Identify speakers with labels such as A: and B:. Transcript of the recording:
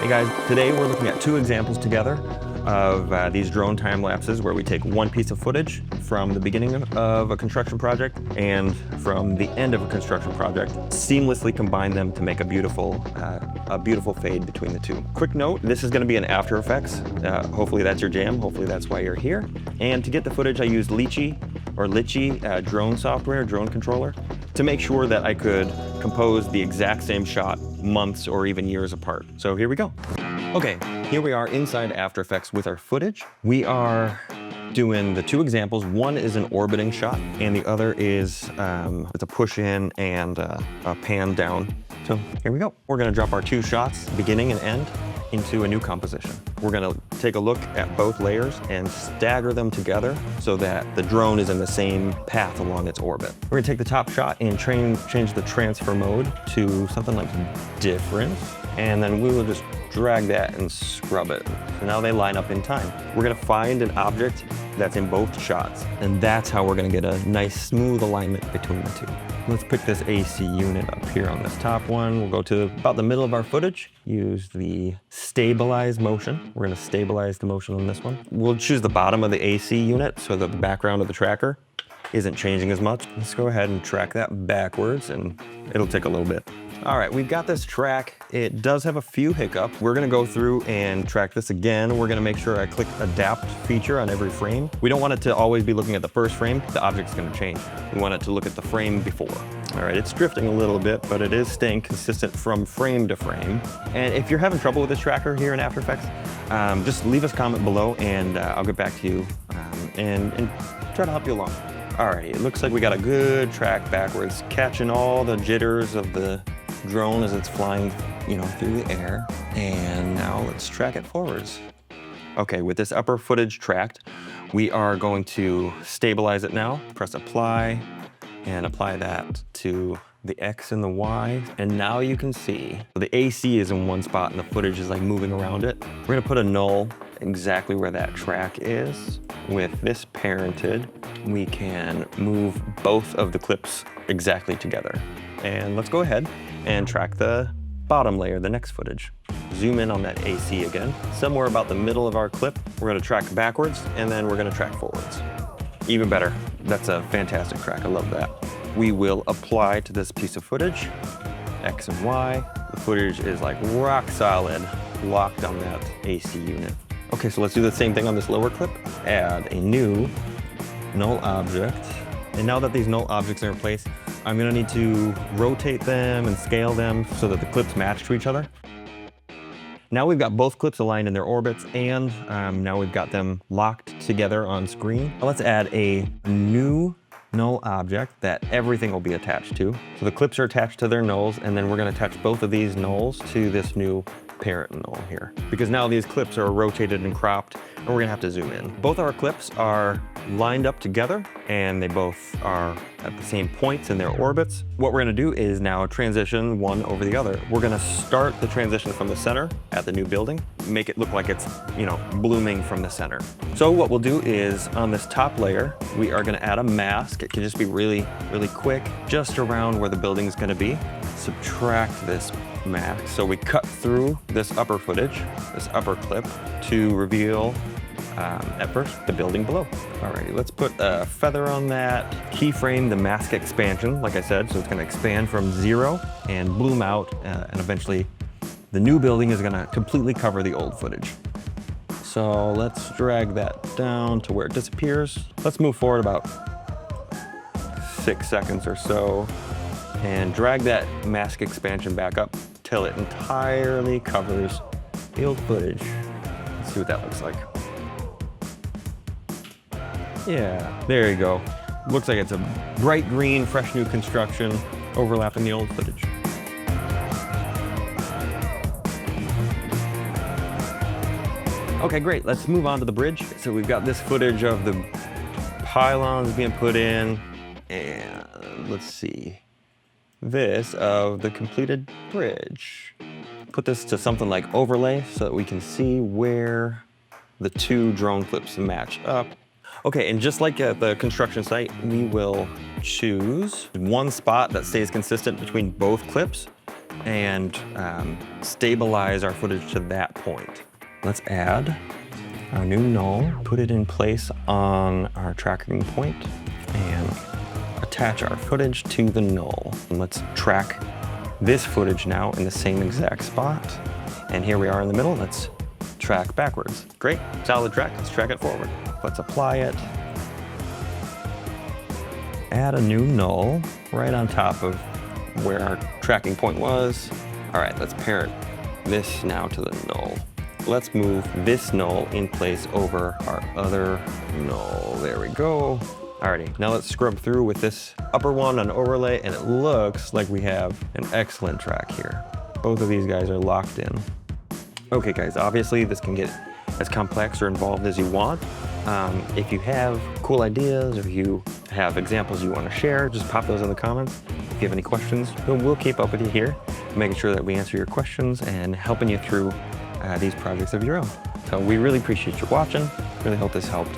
A: Hey guys, today we're looking at two examples together of these drone time lapses where we take one piece of footage from the beginning of a construction project and from the end of a construction project, seamlessly combine them to make a beautiful fade between the two. Quick note, this is going to be in After Effects. Hopefully that's your jam. Hopefully that's why you're here. And to get the footage, I used Litchi drone software, drone controller, to make sure that I could compose the exact same shot months or even years apart. So here we go. Okay, here we are inside After Effects with our footage. We are doing the two examples. One is an orbiting shot, and the other is it's a push in and a pan down. So here we go. We're gonna drop our two shots, beginning and end, into a new composition. We're gonna take a look at both layers and stagger them together so that the drone is in the same path along its orbit. We're gonna take the top shot and change the transfer mode to something like difference, and then we will just drag that and scrub it. So now they line up in time. We're gonna find an object that's in both shots, and that's how we're gonna get a nice smooth alignment between the two. Let's pick this AC unit up here on this top one. We'll go to about the middle of our footage, use the stabilize motion. We're gonna stabilize the motion on this one. We'll choose the bottom of the AC unit so the background of the tracker isn't changing as much. Let's go ahead and track that backwards, and it'll take a little bit. All right, we've got this track. It does have a few hiccups. We're gonna go through and track this again. We're gonna make sure I click adapt feature on every frame. We don't want it to always be looking at the first frame. The object's gonna change. We want it to look at the frame before. All right, it's drifting a little bit, but it is staying consistent from frame to frame. And if you're having trouble with this tracker here in After Effects, just leave us a comment below and I'll get back to you and try to help you along. All right, it looks like we got a good track backwards, catching all the jitters of the drone as it's flying, through the air. And now let's track it forwards. Okay, with this upper footage tracked, we are going to stabilize it now. Press apply and apply that to the X and the Y. And now you can see the AC is in one spot and the footage is like moving around it. We're gonna put a null exactly where that track is. With this parented, we can move both of the clips exactly together. And let's go ahead and track the bottom layer, the next footage. Zoom in on that AC again. Somewhere about the middle of our clip, we're gonna track backwards and then we're gonna track forwards. Even better, that's a fantastic track, I love that. We will apply to this piece of footage, X and Y. The footage is like rock solid, locked on that AC unit. Okay, so let's do the same thing on this lower clip. Add a new null object. And now that these null objects are in place, I'm gonna need to rotate them and scale them so that the clips match to each other. Now we've got both clips aligned in their orbits, and now we've got them locked together on screen. Let's add a new null object that everything will be attached to. So the clips are attached to their nulls, and then we're gonna attach both of these nulls to this new parent null here. Because now these clips are rotated and cropped, and we're gonna have to zoom in. Both our clips are lined up together, and they both are at the same points in their orbits. What we're gonna do is now transition one over the other. We're gonna start the transition from the center at the new building, make it look like it's, blooming from the center. So what we'll do is on this top layer, we are gonna add a mask. It can just be really, really quick, just around where the building is gonna be. Subtract this mask. So we cut through this upper footage, this upper clip, to reveal at first the building below. Alrighty, let's put a feather on that. Keyframe the mask expansion, like I said, so it's gonna expand from 0 and bloom out, and eventually the new building is gonna completely cover the old footage. So let's drag that down to where it disappears. Let's move forward about 6 seconds or so and drag that mask expansion back up till it entirely covers the old footage. Let's see what that looks like. Yeah, there you go. Looks like it's a bright green, fresh new construction overlapping the old footage. Okay, great. Let's move on to the bridge. So we've got this footage of the pylons being put in, and let's see, this of the completed bridge. Put this to something like overlay so that we can see where the two drone clips match up. Okay, and just like at the construction site, we will choose one spot that stays consistent between both clips and stabilize our footage to that point. Let's add our new null, put it in place on our tracking point, and attach our footage to the null. And let's track this footage now in the same exact spot. And here we are in the middle. Let's track backwards. Great, solid track. Let's track it forward. Let's apply it. Add a new null right on top of where our tracking point was. All right, let's parent this now to the null. Let's move this null in place over our other null. There we go. Alrighty, now let's scrub through with this upper one on overlay, and it looks like we have an excellent track here. Both of these guys are locked in. Okay guys, obviously this can get as complex or involved as you want. If you have cool ideas or you have examples you want to share, just pop those in the comments. If you have any questions, we'll keep up with you here, making sure that we answer your questions and helping you through these projects of your own. So we really appreciate you watching. Really hope this helped.